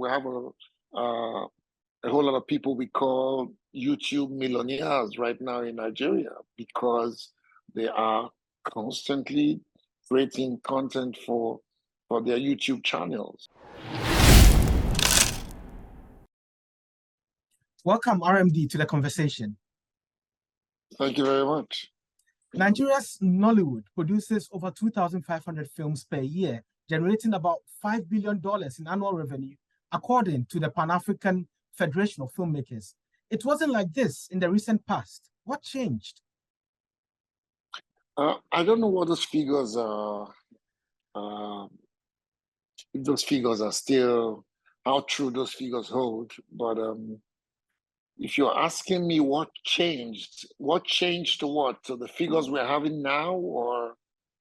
a whole lot of people we call YouTube millionaires right now in Nigeria because they are constantly creating content for their YouTube channels. Welcome, RMD, to the conversation. Thank you very much. Nigeria's Nollywood produces over 2,500 films per year, generating about $5 billion in annual revenue, according to the Pan-African Federation of Filmmakers. It wasn't like this in the recent past. What changed? I don't know what those figures are. If those figures are still, how true those figures hold. But if you're asking me what changed to what? To the figures we're having now, or?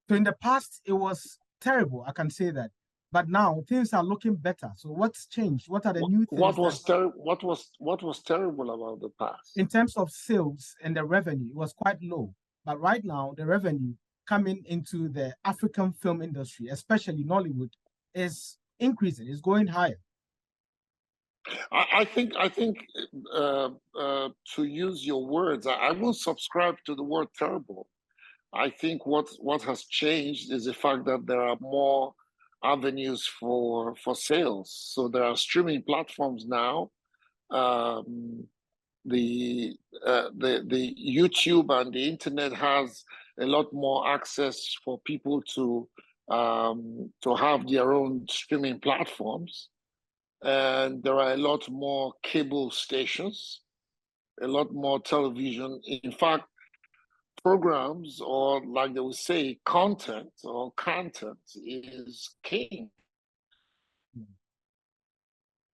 So in the past, it was terrible, I can say that. But now things are looking better. So what's changed? What are the new things? What was terrible about the past? In terms of sales and the revenue, it was quite low. But right now, the revenue coming into the African film industry, especially Nollywood, is increasing, is going higher. I think to use your words, I won't subscribe to the word terrible. I think what has changed is the fact that there are more avenues for sales. So there are streaming platforms now. The YouTube and the internet has a lot more access for people to have their own streaming platforms, and there are a lot more cable stations, a lot more television. In fact, programs, or like they would say, content is king.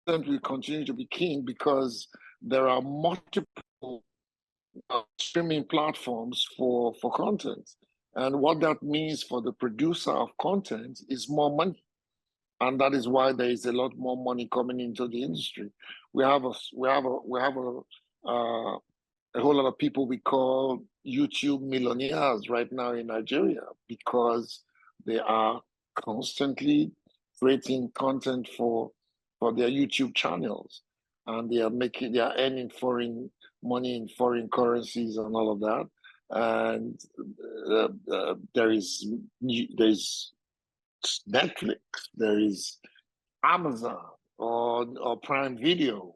Content will continue to be king because there are multiple streaming platforms for content. And what that means for the producer of content is more money. And that is why there is a lot more money coming into the industry. We have a whole lot of people we call YouTube millionaires right now in Nigeria because they are constantly creating content for their YouTube channels, and they are earning foreign money in foreign currencies and all of that. And there is Netflix, there is Amazon or Prime Video,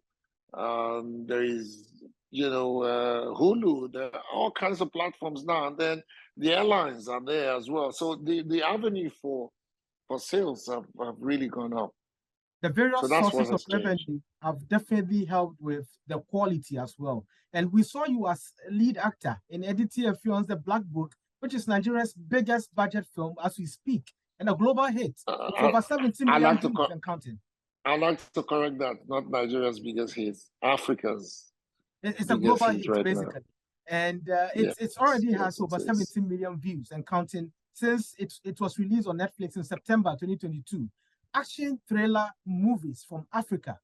there is Hulu. There are all kinds of platforms now, and then the airlines are there as well. So the avenue for sales have really gone up. The various sources of revenue have definitely helped with the quality as well. And we saw you as a lead actor in Edith Efion's The Black Book, which is Nigeria's biggest budget film as we speak, and a global hit with over 70 million views and counting. I'd like to correct that, not Nigeria's biggest hit, Africa's. It's a global hit, right basically. Now. And it's already has over 70 million views and counting since it was released on Netflix in September 2022. Action thriller movies from Africa.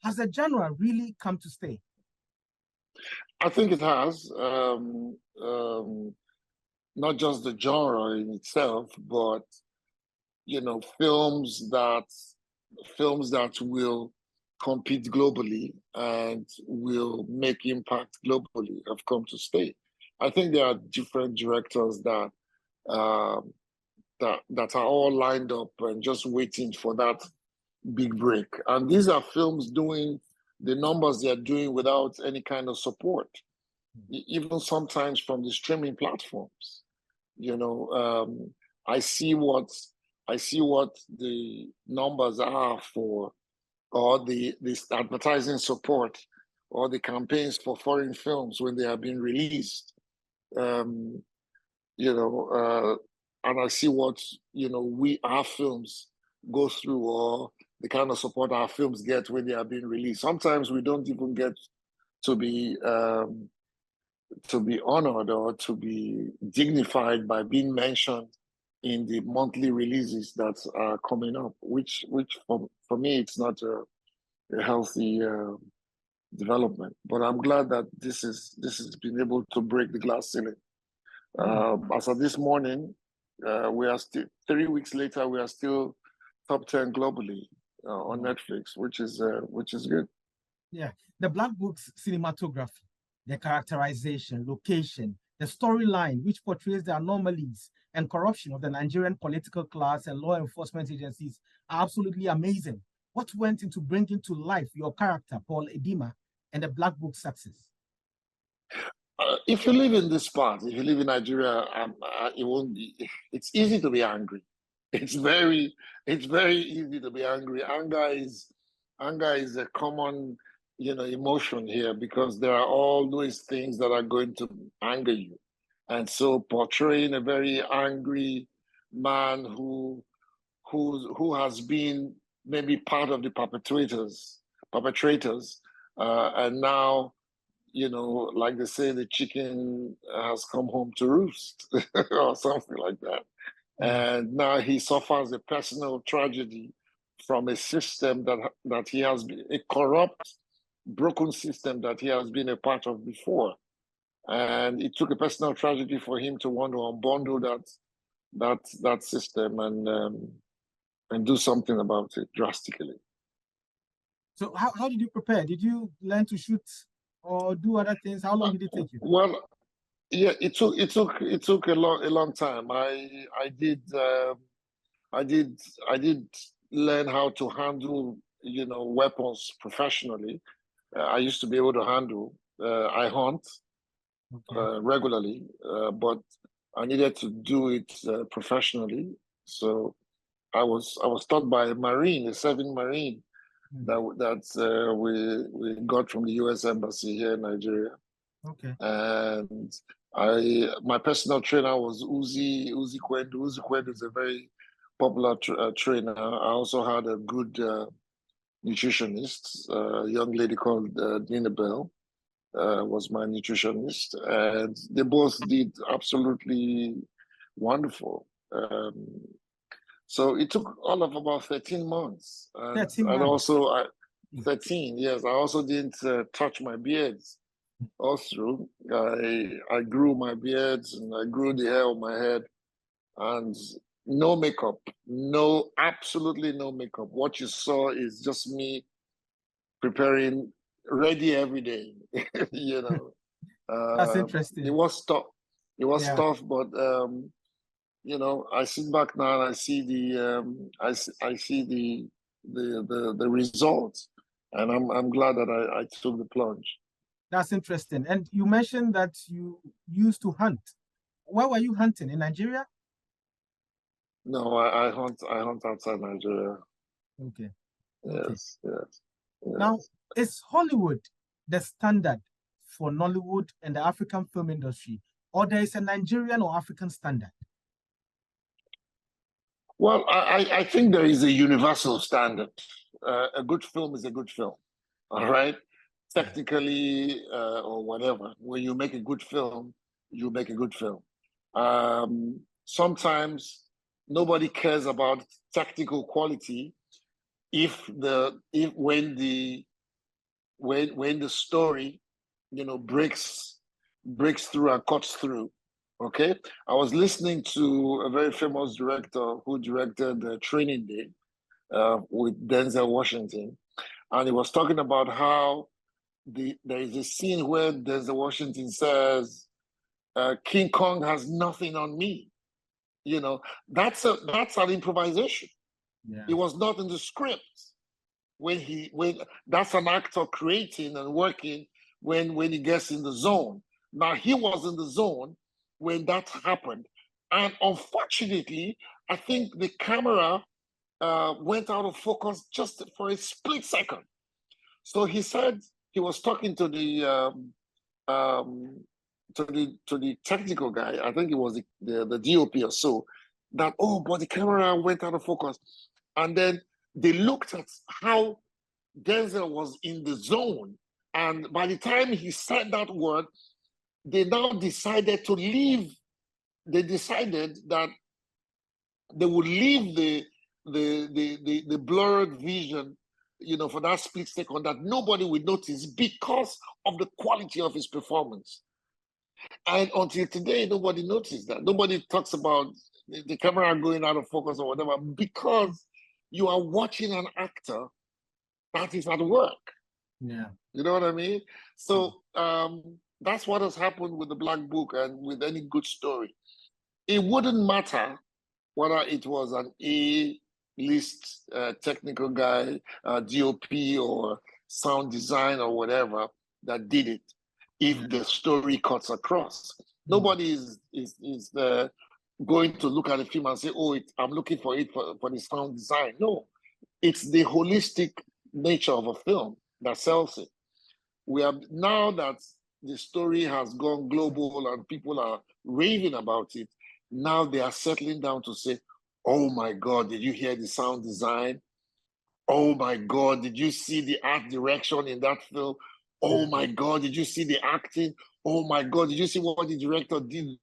Has the genre really come to stay? I think it has. Not just the genre in itself, but films that will compete globally and will make impact globally have come to stay. I think there are different directors that are all lined up and just waiting for that big break. And these are films doing the numbers they are doing without any kind of support, even sometimes from the streaming platforms. I see what the numbers are for, or this advertising support, or the campaigns for foreign films when they have been released. And I see what our films go through, or the kind of support our films get when they are being released. Sometimes we don't even get to be honored or to be dignified by being mentioned in the monthly releases that are coming up, which for me it's not a healthy development. But I'm glad that this has been able to break the glass ceiling. As of this morning, we are still 3 weeks later. We are still top 10 globally on Netflix, which is good. Yeah, the Black Book's cinematography, the characterization, location, the storyline, which portrays the anomalies and corruption of the Nigerian political class and law enforcement agencies, are absolutely amazing. What went into bringing to life your character, Paul Edima, and the Black Book's success? If you live in this part, if you live in Nigeria, it won't be. It's easy to be angry. It's very easy to be angry. Anger is a common, emotion here because there are all those things that are going to anger you, and so portraying a very angry man who has been maybe part of the perpetrators, and now, like they say, the chicken has come home to roost or something like that. And now he suffers a personal tragedy from a system that he has been, a corrupt, broken system that he has been a part of before. And it took a personal tragedy for him to want to unbundle that system and do something about it drastically. So how did you prepare? Did you learn to shoot or do other things? How long did it take you? Well, yeah, it took a long time. I did learn how to handle weapons professionally. I used to be able to handle. I hunt regularly, but I needed to do it professionally. So I was taught by a Marine, a serving Marine, that we got from the U.S. Embassy here in Nigeria. Okay. And my personal trainer was Uzi Kwendu. Uzi Kwendu is a very popular trainer. I also had a good nutritionist, a young lady called Nina Bell, was my nutritionist, and they both did absolutely wonderful. So it took all of about 13 months. And 13 months. also, 13, yes. I also didn't touch my beards all through. I grew my beards and I grew the hair on my head, and no makeup, absolutely no makeup. What you saw is just me preparing, ready every day. That's interesting. It was tough. It was tough, but I sit back now and I see the results, and I'm glad that I took the plunge. That's interesting. And you mentioned that you used to hunt. Where were you hunting? In Nigeria? No, I hunt outside Nigeria. Okay. Yes, yes. Now, is Hollywood the standard for Nollywood and the African film industry, or there is a Nigerian or African standard? Well, I think there is a universal standard. A good film is a good film, all right? Technically or whatever, when you make a good film, you make a good film. Sometimes nobody cares about technical quality when the story, breaks through and cuts through. Okay, I was listening to a very famous director who directed Training Day with Denzel Washington, and he was talking about how there is a scene where Denzel Washington says, "King Kong has nothing on me." That's an improvisation. Yeah. It was not in the script. When that's an actor creating and working when he gets in the zone. Now he was in the zone when that happened, and unfortunately, I think the camera went out of focus just for a split second. So he said he was talking to the technical guy. I think it was the DOP or so. That but the camera went out of focus, and then they looked at how Denzel was in the zone, and by the time he said that word, they now decided to leave. They decided that they would leave the blurred vision, for that split second, that nobody would notice because of the quality of his performance. And until today, nobody noticed that. Nobody talks about the camera going out of focus or whatever, because you are watching an actor that is at work. Yeah. You know what I mean? So that's what has happened with the Black Book and with any good story. It wouldn't matter whether it was an A-list technical guy, DOP or sound design or whatever that did it, if the story cuts across. Nobody is going to look at the film and say, oh, I'm looking for it for the sound design. No, it's the holistic nature of a film that sells it. We have, now that the story has gone global and people are raving about it, now they are settling down to say, oh my God, did you hear the sound design? Oh my God, did you see the art direction in that film? Oh my God, did you see the acting? Oh my God, did you see what the director did?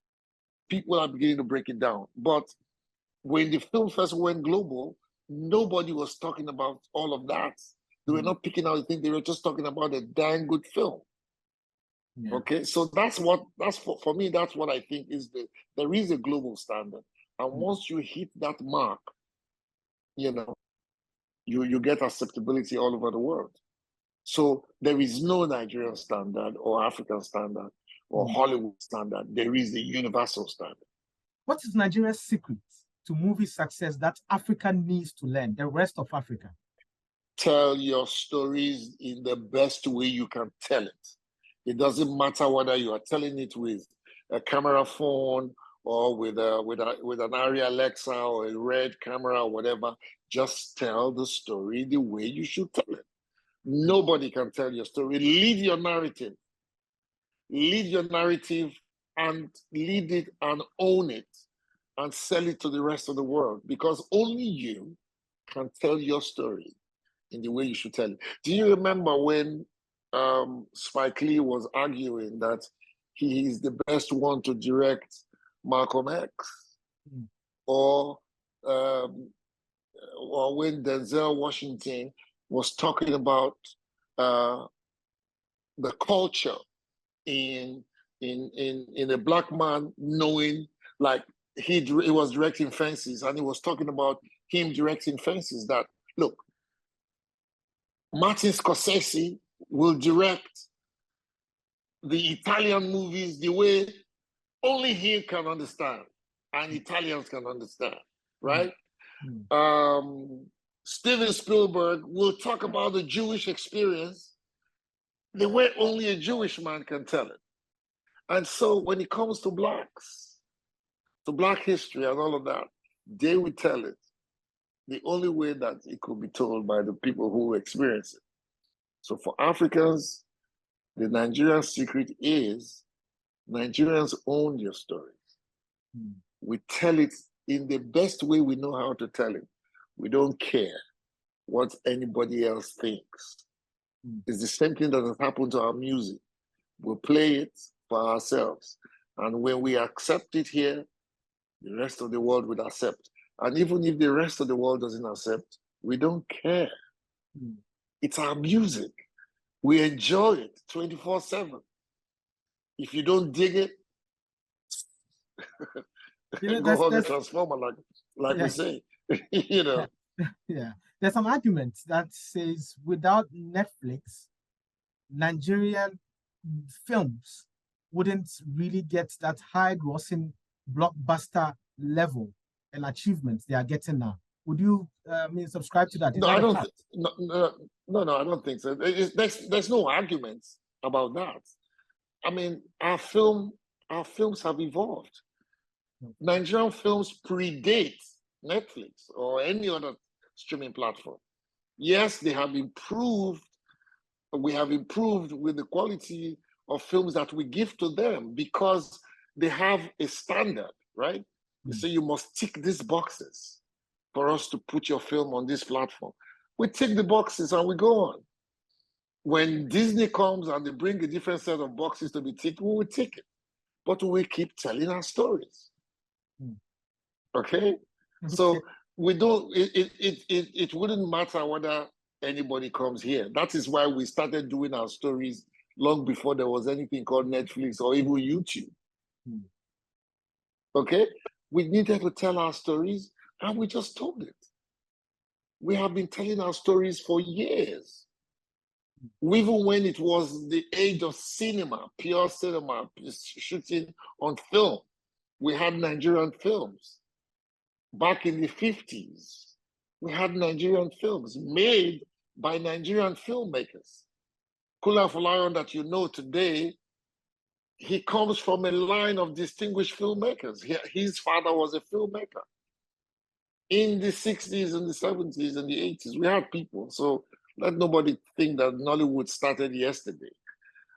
People are beginning to break it down. But when the film first went global, nobody was talking about all of that. They were not picking out the thing. They were just talking about a dang good film. Yeah. Okay, so that's for me, that's what I think is there is a global standard. And once you hit that mark, you know, you get acceptability all over the world. So there is no Nigerian standard or African standard or Hollywood standard. There is a universal standard. What is Nigeria's secret to movie success that Africa needs to learn, the rest of Africa? Tell your stories in the best way you can tell it. It doesn't matter whether you are telling it with a camera phone or with an Arri Alexa or a Red camera or whatever. Just tell the story the way you should tell it. Nobody can tell your story. Lead your narrative. Lead your narrative and lead it and own it and sell it to the rest of the world, because only you can tell your story in the way you should tell it. Do you remember when Spike Lee was arguing that he is the best one to direct Malcolm X? Or when Denzel Washington was talking about the culture in a black man knowing, like he was directing Fences, and he was talking about him directing Fences, that look, Martin Scorsese will direct the Italian movies the way only he can understand and Italians can understand, right? Steven Spielberg will talk about the Jewish experience the way only a Jewish man can tell it. And so when it comes to blacks, to black history and all of that, they will tell it the only way that it could be told by the people who experience it. So for Africans, the Nigerian secret is Nigerians own your stories. We tell it in the best way we know how to tell it. We don't care what anybody else thinks. It's the same thing that has happened to our music. We play it for ourselves. And when we accept it here, the rest of the world will accept. And even if the rest of the world doesn't accept, we don't care. It's our music. We enjoy it 24/7. If you don't dig it, go on the transformer, like we say, you know. Yeah, there's some argument that says without Netflix, Nigerian films wouldn't really get that high grossing blockbuster level and achievements they are getting now. Would you subscribe to that? No, I don't. No, I don't think so. There's no arguments about that. I mean, our films have evolved. Nigerian films predate Netflix or any other streaming platform. Yes, they have improved. We have improved with the quality of films that we give to them because they have a standard, right? You say you must tick these boxes for us to put your film on this platform. We tick the boxes and we go on. When Disney comes and they bring a different set of boxes to be ticked, we will tick it. But we keep telling our stories. Okay? So we don't, it wouldn't matter whether anybody comes here. That is why we started doing our stories long before there was anything called Netflix or even YouTube. Okay? We needed to tell our stories and we just told it. We have been telling our stories for years. Even when it was the age of cinema, pure cinema, shooting on film, we had Nigerian films. Back in the 50s, we had Nigerian films made by Nigerian filmmakers. Kula Folayon that you know today, he comes from a line of distinguished filmmakers. His father was a filmmaker. In the 60s and the 70s and the 80s, we had people. So let nobody think that Nollywood started yesterday.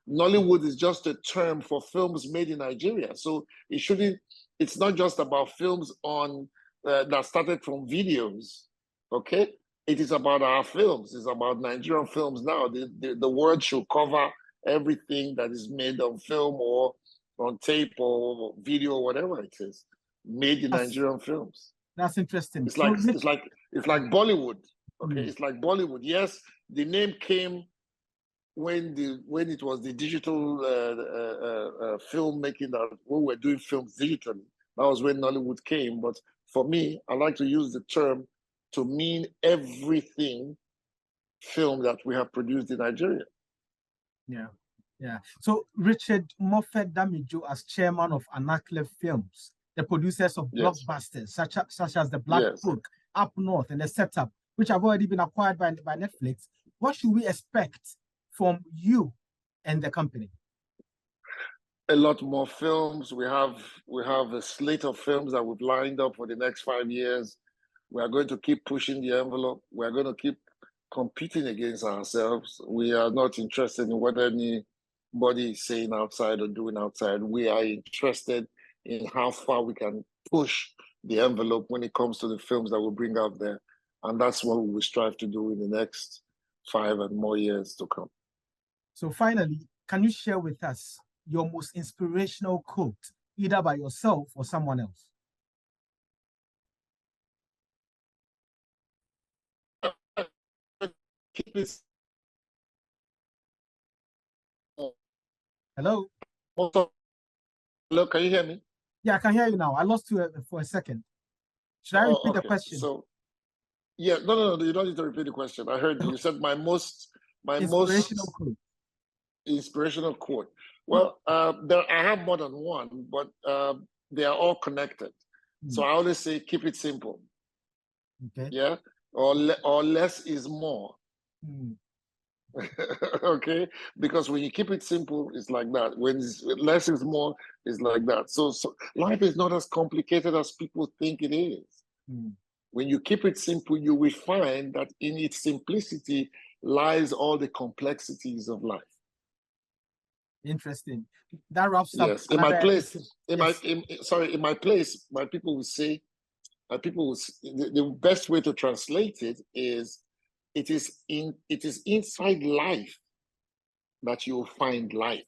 Nollywood is just a term for films made in Nigeria. So it's not just about films that started from videos, okay? It is about our films. It's about Nigerian films now. The word should cover everything that is made on film or on tape or video or whatever it is, made in Nigerian films. That's interesting. It's like Bollywood. Okay, it's like Bollywood. Yes, the name came when it was the digital filmmaking that we were doing films digitally. That was when Nollywood came. But for me, I like to use the term to mean everything film that we have produced in Nigeria. Yeah, yeah. So Richard Mofe-Damijo as chairman of Anakle Films, the producers of blockbusters such as The Black Book, Up North, and The Setup, which have already been acquired by Netflix. What should we expect from you and the company? A lot more films. We have a slate of films that we've lined up for the next 5 years. We are going to keep pushing the envelope. We are going to keep competing against ourselves. We are not interested in what anybody is saying outside or doing outside. We are interested in how far we can push the envelope when it comes to the films that we bring out there. And that's what we will strive to do in the next 5 and more years to come. So finally, can you share with us your most inspirational quote, either by yourself or someone else? Hello? Hello, can you hear me? Yeah, I can hear you now. I lost you for a second. Should I repeat the question? So, yeah, no, you don't need to repeat the question. I heard you said my most inspirational quote. Well, I have more than one, but they are all connected. So I always say, keep it simple. Okay. Yeah, or less is more. Okay, because when you keep it simple, it's like that. When less is more, it's like that. So life is not as complicated as people think it is. When you keep it simple, you will find that in its simplicity lies all the complexities of life. Interesting. That wraps up. Yes, in my place, in my place, my people will say, the best way to translate it is, it is inside life that you will find life.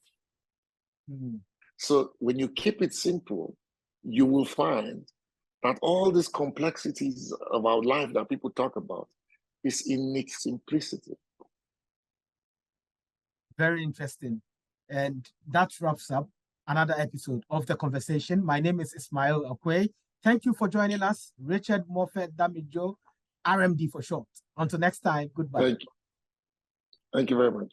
So when you keep it simple, you will find that all these complexities about life that people talk about is in its simplicity. Very interesting. And that wraps up another episode of The Conversation. My name is Ismail Akwei. Thank you for joining us, Richard Mofe-Damijo, RMD for short. Until next time, goodbye. Thank you very much.